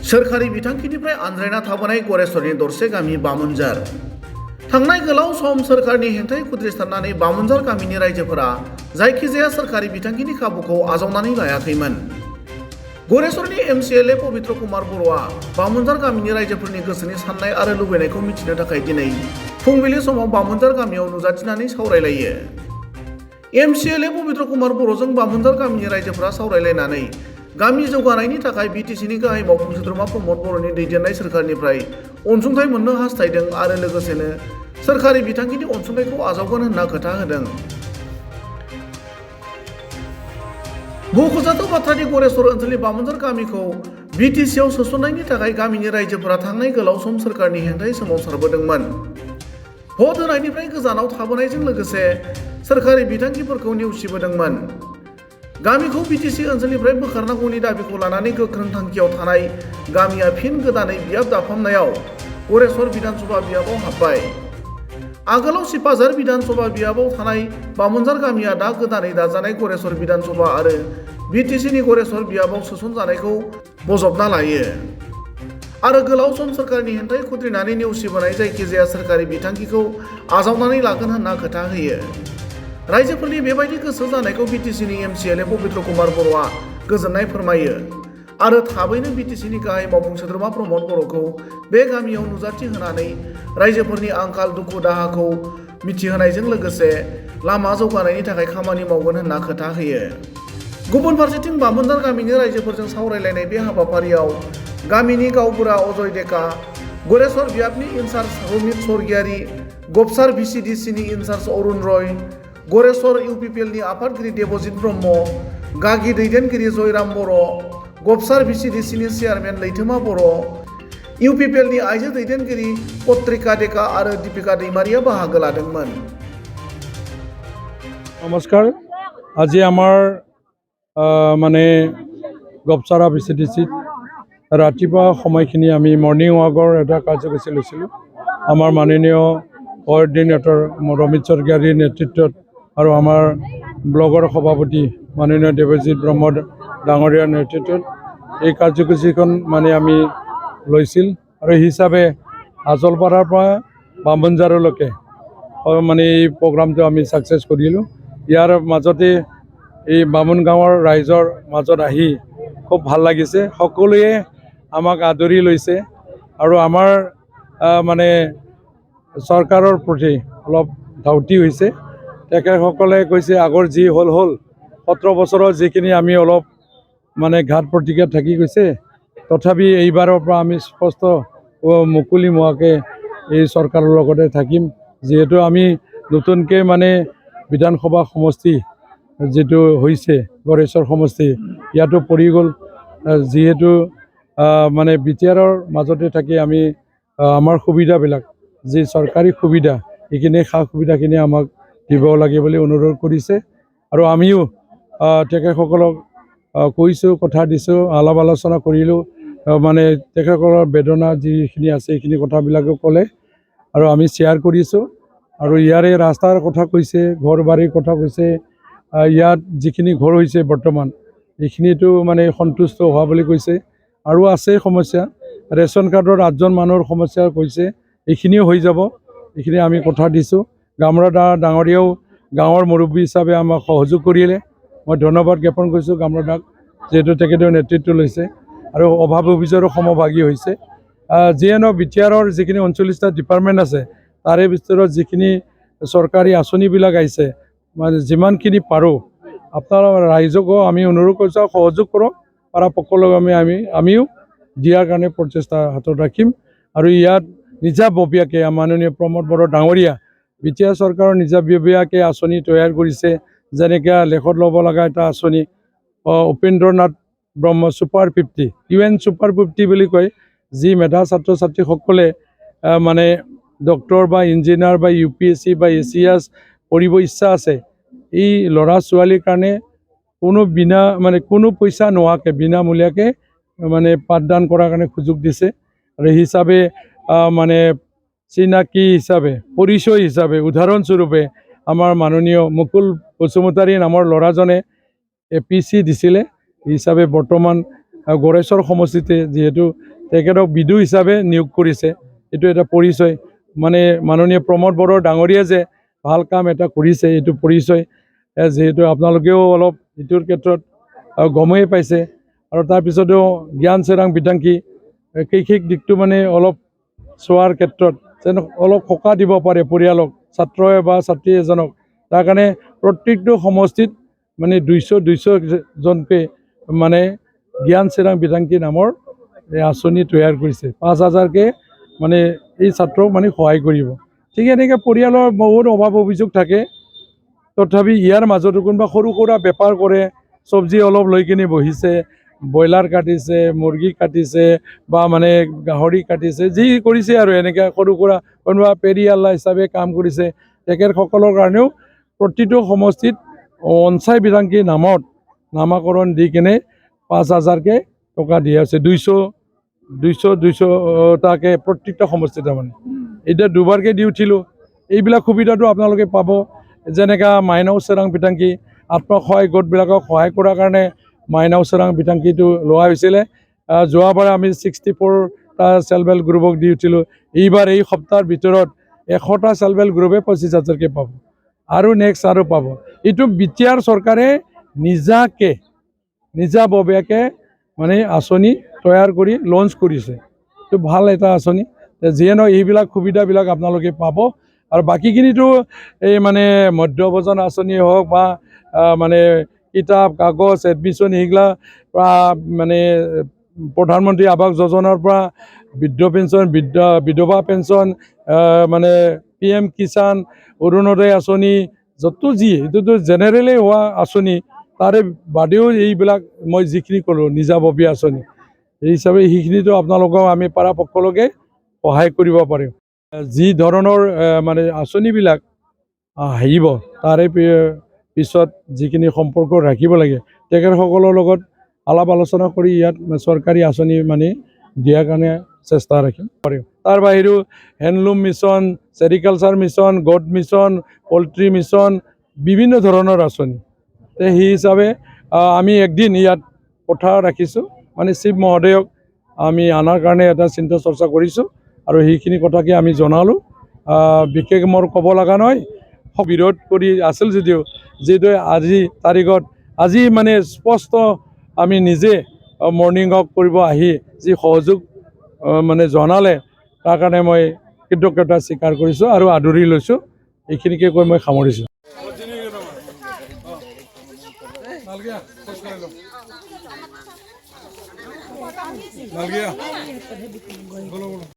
सोरखारि बिथांखिनिफ्राय आनज्रायना थाबोनाय गरेस्वरनि दरसे गामि बामुनजार थांनाय गोलाव सम सोरखारनि हेंथायै खुद्रिसारनानै बामुनजार गामिनि रायजोफोरा जायखिजाया सोरखारि बिथांखिनि खाबुखौ आजावनानै लायाखैमोन। गरेस्वरनि एमसिएलए पबित्र कुमार बर'आ बामुनजार गामिनि रायजोफोरनि गोसोनि साननाय आरो लुबैनायखौ मिथिनो थाखाय दिनै फुंबिलि समाव बामुनजार गामियाव नुजाथिनानै सावरायलायो। एमसिएलए पबित्र कुमार बर'जों बामुनजार गामिनि रायजोफोरा सावरायलायनानै गामि जौगानायनि थाखाय बिटिसिनि गाहाय मावफुं सोद्रोमा प्रमद बर'नि दैदेननाय सोरखारनिफ्राय अनसुंथाइ मोननो हास्थायदों आरो लोगोसेनो सोरखारि बिथांखिनि अनसुंथाइखौ आजावगोन होनना खोथा होदों। मख'जाथाव बाथ्रानि गरेस्वर ओनसोलनि बामुनजार गामिखौ बिटिसिआव सोसननायनि थाखाय गामिनि रायजोफोरा थांनाय गोलाव सम सोरखारनि हेंथायै सोमावसारबोदोंमोन। भट होनायनिफ्राय गोजानाव थाबोनायजों लोगोसे सोरखारि बिथांखिफोरखौ नेवसिबोदोंमोन। गामिखौ बिटिसि ओनसोलनिफ्राय बोखारनांगौनि दाबिखौ लानानै गोख्रों थांखियाव थानाय गामिया फिन गोदानै बियाब दाफामनायाव गरेस्वर बिधानसभा बियाबाव हाबबाय। आगोलाव सिपाझार बिधानसभा बियाबाव थानाय बामुनजार गामिया दा गोदानै दाजानाय गरेस्वर बिधानसभा आरो बिटिसिनि गरेस्वर बियाबाव सोसनजानायखौ बजबना लायो आरो गोलाव सम सोरखारनि हेंथायै खुद्रिनानै नेवसिबोनाय जायखिजाया सोरखारि बिथांखिखौ आजावनानै लागोन होनना खोथा होयो। रायजोफोरनि बेबायदि गोसो जानायखौ बिटिसिनि एमसिएलए पबित्र कुमार बर'आ गोजोननाय फोरमायो आरो थाबैनो बिटिसिनि गाहाय मावफुं सोद्रोमा प्रमद बर'खौ बे गामियाव नुजाथि होनानै रायजोफोरनि आंखाल दुखु दाहाखौ मिथिहोनायजों लोगोसे लामा जौगानायनि थाखाय खामानि मावगोन होनना खोथा होयो। गुबुन फारसेथिं बामुनजार गामिनि रायजोफोरजों सावरायलायनाय बे हाबाफारियाव गामिनि गावबुरा अजय डेका, गरेस्वर बियाबनि इनचार्ज रमित स्वर्गियारि, गबसार भिसिडिसिनि इनचार्ज अरुण रय, गरेस्वर इउपिपिएलनि आफादगिरि देबजित ब्रह्म, गागि दैदेनगिरि जयराम बर', गबसार भिसिडिसिनि चेयारमेन लैथोमा बर', इउपिपिएलनि आइजो दैदेनगिरि पत्रिका डेका आरो दीपिका दैमारिया बाहागो लादोंमोन। नमस्कार। আজি আমাৰ মানে গবচাৰা ভিচিডিচিত ৰাতিপুৱা সময়খিনি আমি মৰ্ণিং ৱাকৰ এটা কাৰ্যসূচী লৈছিলোঁ। আমাৰ মাননীয় কোঅৰ্ডিনেটৰ ৰমিত স্বৰ্গীয়াৰীৰ নেতৃত্বত আৰু আমাৰ ব্লগৰ সভাপতি মাননীয় দেৱজিৎ ব্ৰহ্ম ডাঙৰীয়াৰ নেতৃত্বত এই কাৰ্যসূচীখন মানে আমি লৈছিল আৰু এই হিচাপে আজলপাৰাৰ পৰা বামুনজাৰলৈকে মানে এই প্ৰগ্ৰামটো আমি ছাকচেছ কৰিলোঁ। ইয়াৰ মাজতে এই বামুন গাঁৱৰ ৰাইজৰ মাজত আহি খুব ভাল লাগিছে। সকলোৱে আমাক আদৰি লৈছে আৰু আমাৰ মানে চৰকাৰৰ প্ৰতি অলপ ধাউতি হৈছে। তেখেতসকলে কৈছে আগৰ যি হ'ল 17 বছৰৰ যিখিনি আমি অলপ মানে ঘাট প্ৰতিঘাত থাকি গৈছে, তথাপি এইবাৰৰ পৰা আমি স্পষ্ট মুকলি মোৱাকৈ এই চৰকাৰৰ লগতে থাকিম। যিহেতু আমি নতুনকৈ মানে বিধানসভা সমষ্টি যিটো হৈছে गरेस्वर সমষ্টি, ইয়াতো পৰি গ'ল। যিহেতু মানে বিটিআৰৰ মাজতে থাকি আমি আমাৰ সুবিধাবিলাক যি চৰকাৰী সুবিধা এইখিনি সা সুবিধাখিনি আমাক দিব লাগে বুলি অনুৰোধ কৰিছে আৰু আমিও তেখেতসকলক কৈছোঁ, কথা দিছোঁ, আলাপ আলোচনা কৰিলোঁ। মানে তেখেতসকলৰ বেদনা যিখিনি আছে এইখিনি কথাবিলাকো ক'লে আৰু আমি শ্বেয়াৰ কৰিছোঁ আৰু ইয়াৰে ৰাস্তাৰ কথা কৈছে, ঘৰ বাৰীৰ কথা কৈছে। ইয়াত যিখিনি ঘৰ হৈছে বৰ্তমান এইখিনিতো মানে সন্তুষ্ট হোৱা বুলি কৈছে আৰু আছে সমস্যা। ৰেচন কাৰ্ডৰ 8জন মানুহৰ সমস্যা কৈছে, এইখিনিও হৈ যাব। এইখিনি আমি কথা দিছোঁ। গামৰা ডাঙৰীয়াও গাঁৱৰ মুৰব্বী হিচাপে আমাক সহযোগ কৰিলে। মই ধন্যবাদ জ্ঞাপন কৰিছোঁ গামৰাদাক, যিহেতু তেখেতেও নেতৃত্ব লৈছে আৰু অভাৱ অভিযোগৰ সমভাগী হৈছে। যিয়ে নহওক বিটিআৰৰ যিখিনি 39টা ডিপাৰ্টমেণ্ট আছে তাৰে ভিতৰত যিখিনি চৰকাৰী আঁচনিবিলাক আহিছে, মানে যিমানখিনি পাৰোঁ আপোনালোক ৰাইজকো আমি অনুৰোধ কৰিছোঁ সহযোগ কৰক। পৰাপক্ষলৈ আমিও দিয়াৰ কাৰণে প্ৰচেষ্টা হাতত ৰাখিম আৰু ইয়াত নিজাববীয়াকৈ মাননীয় প্ৰমোদ বড়ো ডাঙৰীয়া বিটিআৰ চৰকাৰৰ নিজাববীয়াকৈ আঁচনি তৈয়াৰ কৰিছে। যেনেকৈ লেখত ল'ব লগা এটা আঁচনি উপেন্দ্ৰনাথ ব্ৰহ্ম ছুপাৰ 50 UN ছুপাৰ 50 বুলি কয়। যি মেধা ছাত্ৰ ছাত্ৰীসকলে মানে ডক্টৰ বা ইঞ্জিনিয়াৰ বা UPSC বা ACS পঢ়িব ইচ্ছা আছে, এই ল'ৰা ছোৱালীৰ কাৰণে কোনো পইচা নোহোৱাকৈ বিনামূলীয়াকৈ মানে পাঠদান কৰাৰ কাৰণে সুযোগ দিছে। আৰু সেই হিচাপে মানে চিনাকি হিচাপে, পৰিচয় হিচাপে, উদাহৰণস্বৰূপে আমাৰ মাননীয় মুকুল বসুমতাৰী নামৰ ল'ৰাজনে APC দিছিলে। হিচাপে বৰ্তমান गरेस्वर সমষ্টিতে যিহেতু তেখেতক বিদু হিচাপে নিয়োগ কৰিছে। এইটো এটা পৰিচয়, মানে মাননীয় প্ৰমোদ বড়ো ডাঙৰীয়া যে ভাল কাম এটা কৰিছে, এইটো পৰিচয়। যিহেতু আপোনালোকেও অলপ এইটোৰ ক্ষেত্ৰত গমেই পাইছে। আৰু তাৰপিছতো জ্ঞান চেৰাং বিতাংকী শৈক্ষিক দিশটো মানে অলপ চোৱাৰ ক্ষেত্ৰত যেন অলপ সকাহ দিব পাৰে পৰিয়ালক, ছাত্ৰই বা ছাত্ৰী এজনক। তাৰ কাৰণে প্ৰত্যেকটো সমষ্টিত মানে 200 জনকৈ মানে জ্ঞান চেৰাং বিতাংকী নামৰ এই আঁচনি তৈয়াৰ কৰিছে। 5,000কে মানে এই ছাত্ৰক মানে সহায় কৰিব। ঠিক এনেকৈ পৰিয়ালৰ বহুত অভাৱ অভিযোগ থাকে, তথাপি ইয়াৰ মাজতো কোনোবা সৰু সুৰা বেপাৰ কৰে, চব্জি অলপ লৈ কিনে বহিছে, ব্ৰইলাৰ কাটিছে, মুৰ্গী কাটিছে বা মানে গাহৰি কাটিছে, যি কৰিছে আৰু এনেকৈ সৰু সুৰা কোনোবা পেৰিয়াল্লা হিচাপে কাম কৰিছে, তেখেতসকলৰ কাৰণেও প্ৰতিটো সমষ্টিত অঞ্চাই বিতাংকী নামত নামাকৰণ দি কিনে 5,000কে টকা দিয়া হৈছে। 200টাকে প্ৰত্যেকটা সমষ্টিত। তাৰমানে এতিয়া দুবাৰকৈ দি উঠিলোঁ। এইবিলাক সুবিধাটো আপোনালোকে পাব। যেনেকৈ মাইনাও চেৰাং বিতাংকী আত্মসহায়ক গোটবিলাকক সহায় কৰাৰ কাৰণে মাইনাও চেৰাং বিতাংকীটো লোৱা হৈছিলে। যোৱাবাৰ আমি 64টা চেল্ফ হেল্প গ্ৰুপক দি উঠিলোঁ। এইবাৰ এই সপ্তাহৰ ভিতৰত 100টা চেল্ফ হেল্প গ্ৰুপে 25,000কে পাব, আৰু নেক্সট আৰু পাব। এইটো বিটিআৰ চৰকাৰে নিজাববীয়াকৈ মানে আঁচনি তৈয়াৰ কৰি লঞ্চ কৰিছে। এইটো ভাল এটা আঁচনি। যিয়ে নহয় এইবিলাক সুবিধাবিলাক আপোনালোকে পাব। আৰু বাকীখিনিতো এই মানে মধ্যভোজন আঁচনি হওক বা মানে কিতাপ কাগজ এডমিশ্যন এইগিলা মানে প্ৰধানমন্ত্ৰী আৱাস যোজনাৰ পৰা বৃদ্ধ পেঞ্চন, বিধৱা পেঞ্চন, মানে PM কিষাণ, অৰুণোদয় আঁচনি, য'তো যি এইটোতো জেনেৰেলি হোৱা আঁচনি। তাৰে বাদেও এইবিলাক মই যিখিনি ক'লোঁ নিজাববীয়া আঁচনি, এই হিচাপে সেইখিনিতো আপোনালোকক আমি পৰাপক্ষলৈকে সহায় কৰিব পাৰিম। যি ধৰণৰ মানে আঁচনিবিলাক আহিব, তাৰে পিছত যিখিনি সম্পৰ্ক ৰাখিব লাগে তেখেতসকলৰ লগত আলাপ আলোচনা কৰি ইয়াত চৰকাৰী আঁচনি মানে দিয়াৰ কাৰণে চেষ্টা ৰাখিম পাৰিম। তাৰ বাহিৰেও হেণ্ডলুম মিছন, ছেৰিকালচাৰ মিছন, গোট মিছন, পল্ট্ৰি মিছন, বিভিন্ন ধৰণৰ আঁচনি। সেই হিচাপে আমি একদিন ইয়াত কথা ৰাখিছোঁ, মানে চিফ মহোদয়ক আমি আনাৰ কাৰণে এটা চিন্তা চৰ্চা কৰিছোঁ, আৰু সেইখিনি কথাকে আমি জনালোঁ। বিশেষ মোৰ ক'ব লগা নহয়, বিৰোধ কৰি আছিল যদিও যিহেতু আজি তাৰিখত আজি মানে স্পষ্ট আমি নিজে মৰ্ণিং ৱাক কৰিব আহি যি সহযোগ মানে জনালে, তাৰ কাৰণে মই কৃতজ্ঞতা স্বীকাৰ কৰিছোঁ আৰু আদৰি লৈছোঁ। এইখিনিকে কৈ মই সামৰিছোঁ।